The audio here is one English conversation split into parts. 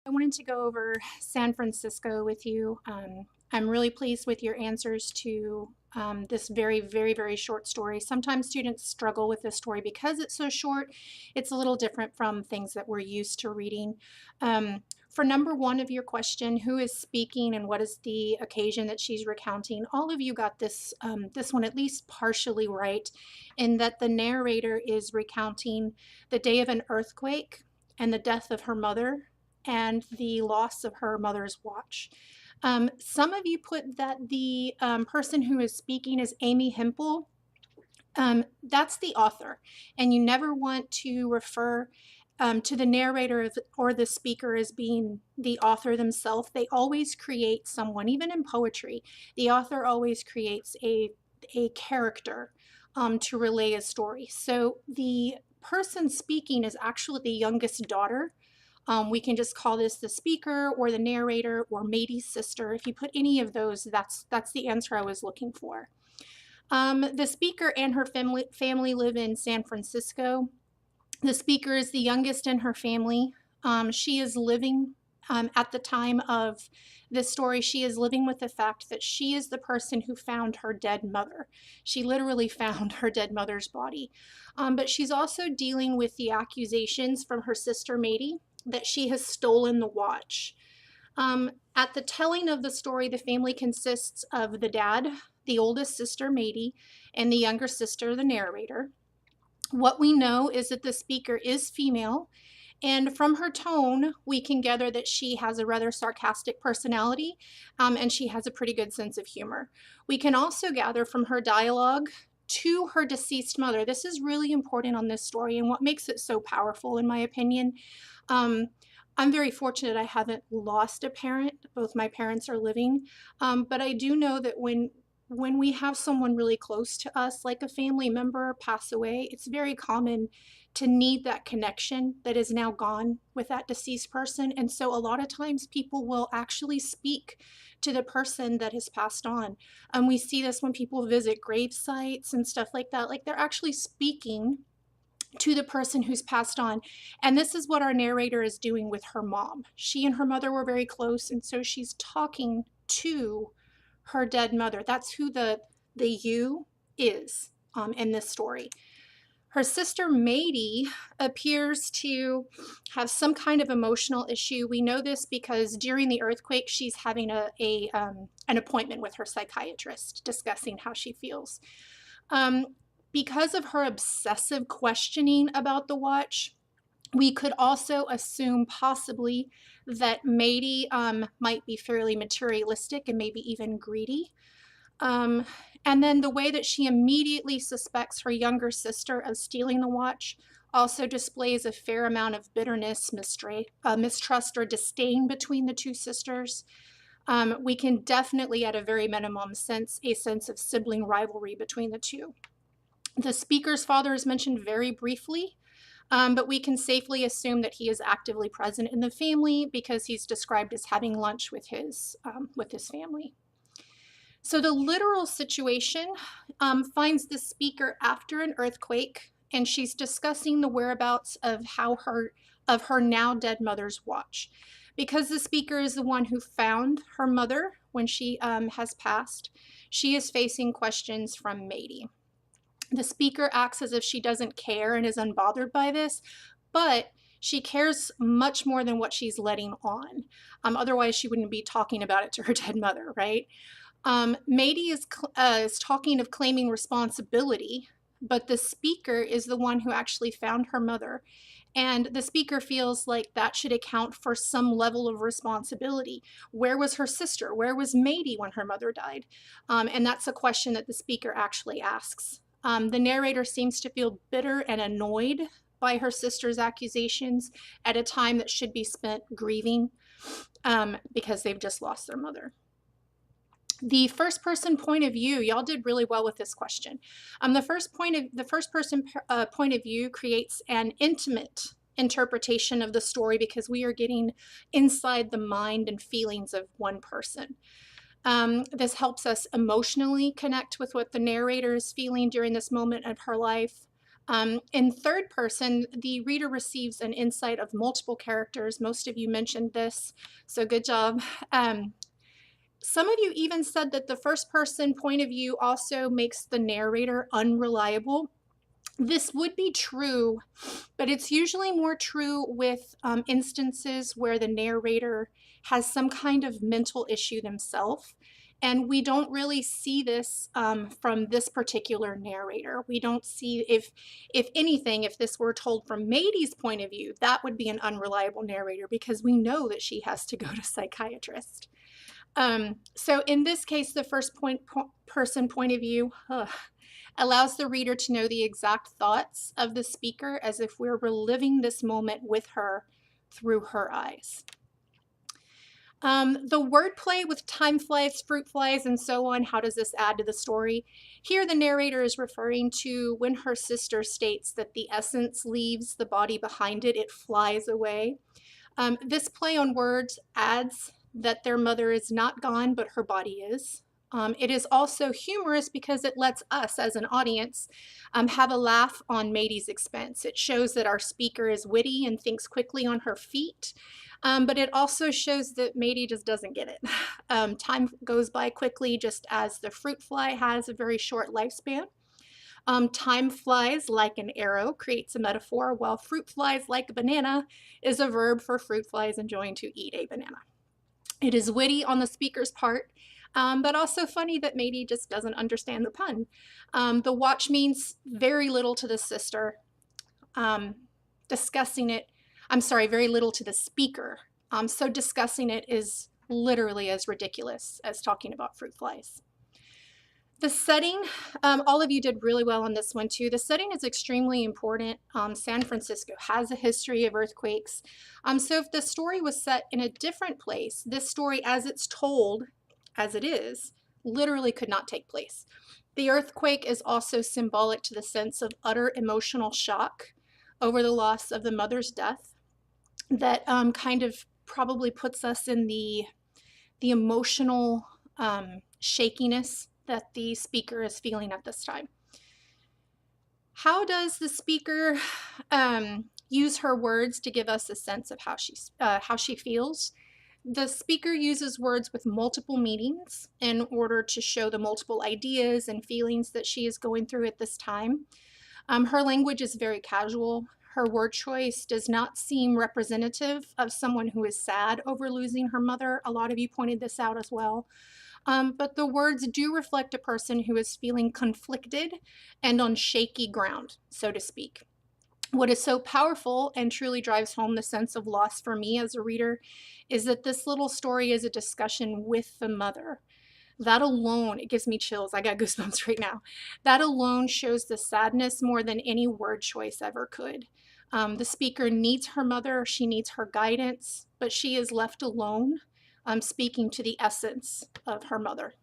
I wanted to go over San Francisco with you. I'm really pleased with your answers to this very short story. Sometimes students struggle with this story because it's so short. It's a little different from things that we're used to reading. For number one of your question, who is speaking and what is the occasion that she's recounting? All of you got this one at least partially right, in that the narrator is recounting the day of an earthquake and the death of her mother and the loss of her mother's watch. Some of you put that the person who is speaking is Amy Hempel. That's the author, and you never want to refer to the narrator or the speaker as being the author themselves. They always create someone, even in poetry. The author always creates a character to relay a story. So the person speaking is actually the youngest daughter. We can just call this the speaker or the narrator or Mady's sister. If you put any of those, that's the answer I was looking for. The speaker and her family live in San Francisco. The speaker is the youngest in her family. She is living, at the time of this story, she is living with the fact that she is the person who found her dead mother. She literally found her dead mother's body. But she's also dealing with the accusations from her sister Mady that she has stolen the watch. At the telling of the story, the family consists of the dad, the oldest sister, Mady, and the younger sister, the narrator. What we know is that the speaker is female, and from her tone, we can gather that she has a rather sarcastic personality, and she has a pretty good sense of humor. We can also gather from her dialogue to her deceased mother. This is really important on this story and what makes it so powerful, in my opinion. Um, I'm very fortunate I haven't lost a parent. Both my parents are living. But I do know that when we have someone really close to us, like a family member pass away, it's very common to need that connection that is now gone with that deceased person. And so a lot of times people will actually speak to the person that has passed on. We see this when people visit grave sites and stuff like that. Like they're actually speaking to the person who's passed on. And this is what our narrator is doing with her mom. She and her mother were very close, and so she's talking to her dead mother. That's who the you is in this story. Her sister Mady appears to have some kind of emotional issue. We know this because during the earthquake, she's having an appointment with her psychiatrist discussing how she feels. Um, because of her obsessive questioning about the watch, we could also assume possibly that Mady might be fairly materialistic and maybe even greedy. Um, and then the way that she immediately suspects her younger sister of stealing the watch also displays a fair amount of bitterness, mistrust, or disdain between the two sisters. We can definitely, at a very minimum, sense a sense of sibling rivalry between the two. The speaker's father is mentioned very briefly, but we can safely assume that he is actively present in the family because he's described as having lunch with his family. So the literal situation finds the speaker after an earthquake, and she's discussing the whereabouts of her now dead mother's watch. Because the speaker is the one who found her mother when she has passed, she is facing questions from Mady. The speaker acts as if she doesn't care and is unbothered by this, but she cares much more than what she's letting on. Otherwise, she wouldn't be talking about it to her dead mother, right? Mady is talking of claiming responsibility, but the speaker is the one who actually found her mother. And the speaker feels like that should account for some level of responsibility. Where was her sister? Where was Mady when her mother died? And that's a question that the speaker actually asks. The narrator seems to feel bitter and annoyed by her sister's accusations at a time that should be spent grieving because they've just lost their mother. The first person point of view, y'all did really well with this question. The first person point of view creates an intimate interpretation of the story because we are getting inside the mind and feelings of one person. This helps us emotionally connect with what the narrator is feeling during this moment of her life. In third person, the reader receives an insight of multiple characters. Most of you mentioned this, so good job. Some of you even said that the first person point of view also makes the narrator unreliable. This would be true, but it's usually more true with instances where the narrator has some kind of mental issue themselves. And we don't really see this from this particular narrator. We don't see, if anything, if this were told from Mady's point of view, that would be an unreliable narrator because we know that she has to go to psychiatrist. So in this case, the person point of view allows the reader to know the exact thoughts of the speaker as if we're reliving this moment with her through her eyes. The wordplay with time flies, fruit flies, and so on, how does this add to the story? Here the narrator is referring to when her sister states that the essence leaves the body behind it, it flies away. This play on words adds that their mother is not gone, but her body is. It is also humorous because it lets us as an audience have a laugh on Mady's expense. It shows that our speaker is witty and thinks quickly on her feet, but it also shows that Mady just doesn't get it. Time goes by quickly, just as the fruit fly has a very short lifespan. Time flies like an arrow creates a metaphor, while fruit flies like a banana is a verb for fruit flies enjoying to eat a banana. It is witty on the speaker's part, but also funny that Mady just doesn't understand the pun. The watch means very little to the sister. Discussing it, I'm sorry, very little to the speaker. So discussing it is literally as ridiculous as talking about fruit flies. The setting, all of you did really well on this one too. The setting is extremely important. San Francisco has a history of earthquakes. So if the story was set in a different place, this story as it's told, as it is, literally could not take place. The earthquake is also symbolic to the sense of utter emotional shock over the loss of the mother's death that kind of probably puts us in the emotional shakiness that the speaker is feeling at this time. How does the speaker use her words to give us a sense of how she feels? The speaker uses words with multiple meanings in order to show the multiple ideas and feelings that she is going through at this time. Her language is very casual. Her word choice does not seem representative of someone who is sad over losing her mother. A lot of you pointed this out as well. But the words do reflect a person who is feeling conflicted and on shaky ground, so to speak. What is so powerful and truly drives home the sense of loss for me as a reader is that this little story is a discussion with the mother. That alone, it gives me chills. I got goosebumps right now. That alone shows the sadness more than any word choice ever could. The speaker needs her mother, she needs her guidance, but she is left alone, speaking to the essence of her mother.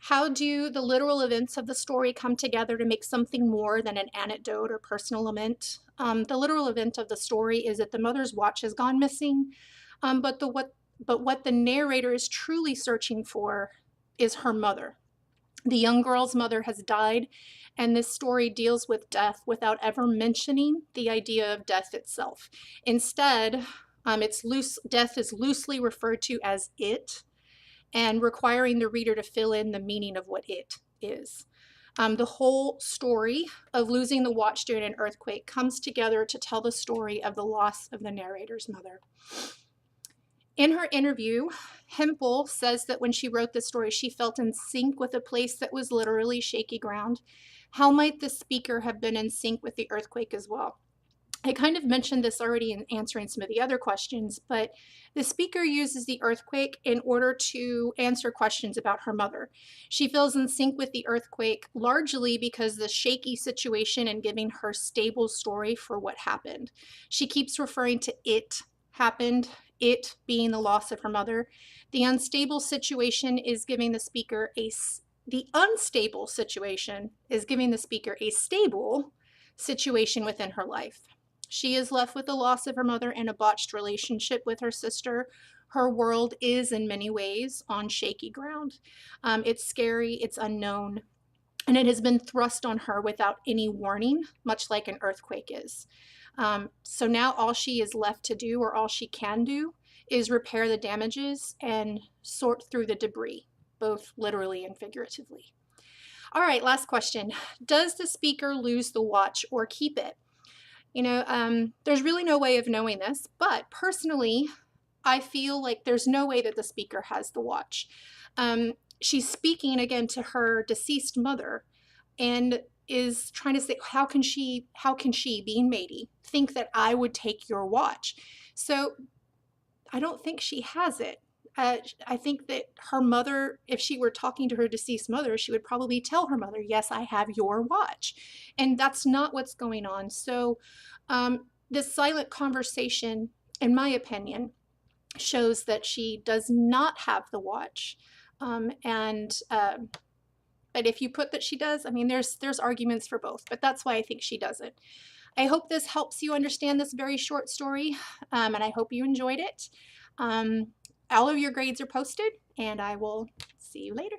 How do the literal events of the story come together to make something more than an anecdote or personal lament? The literal event of the story is that the mother's watch has gone missing, but what the narrator is truly searching for is her mother. The young girl's mother has died, and this story deals with death without ever mentioning the idea of death itself. Instead, death is loosely referred to as it, and requiring the reader to fill in the meaning of what it is. The whole story of losing the watch during an earthquake comes together to tell the story of the loss of the narrator's mother. In her interview, Hempel says that when she wrote this story, she felt in sync with a place that was literally shaky ground. How might the speaker have been in sync with the earthquake as well? I kind of mentioned this already in answering some of the other questions, but the speaker uses the earthquake in order to answer questions about her mother. She feels in sync with the earthquake largely because the shaky situation and giving her stable story for what happened. She keeps referring to it happened, it being the loss of her mother. The unstable situation is giving the speaker the unstable situation is giving the speaker a stable situation within her life. She is left with the loss of her mother and a botched relationship with her sister. Her world is in many ways on shaky ground. It's scary, it's unknown. and it has been thrust on her without any warning, much like an earthquake is. So now all she is left to do, or all she can do, is repair the damages and sort through the debris, both literally and figuratively. All right, last question. Does the speaker lose the watch or keep it? There's really no way of knowing this, but personally, I feel like there's no way that the speaker has the watch. She's speaking again to her deceased mother and is trying to say, how can she, being Mady, think that I would take your watch? So I don't think she has it. I think that her mother, if she were talking to her deceased mother, she would probably tell her mother, yes, I have your watch. And that's not what's going on. So this silent conversation, in my opinion, shows that she does not have the watch. But if you put that she does, I mean, there's arguments for both, but that's why I think she doesn't. I hope this helps you understand this very short story, and I hope you enjoyed it. All of your grades are posted, and I will see you later.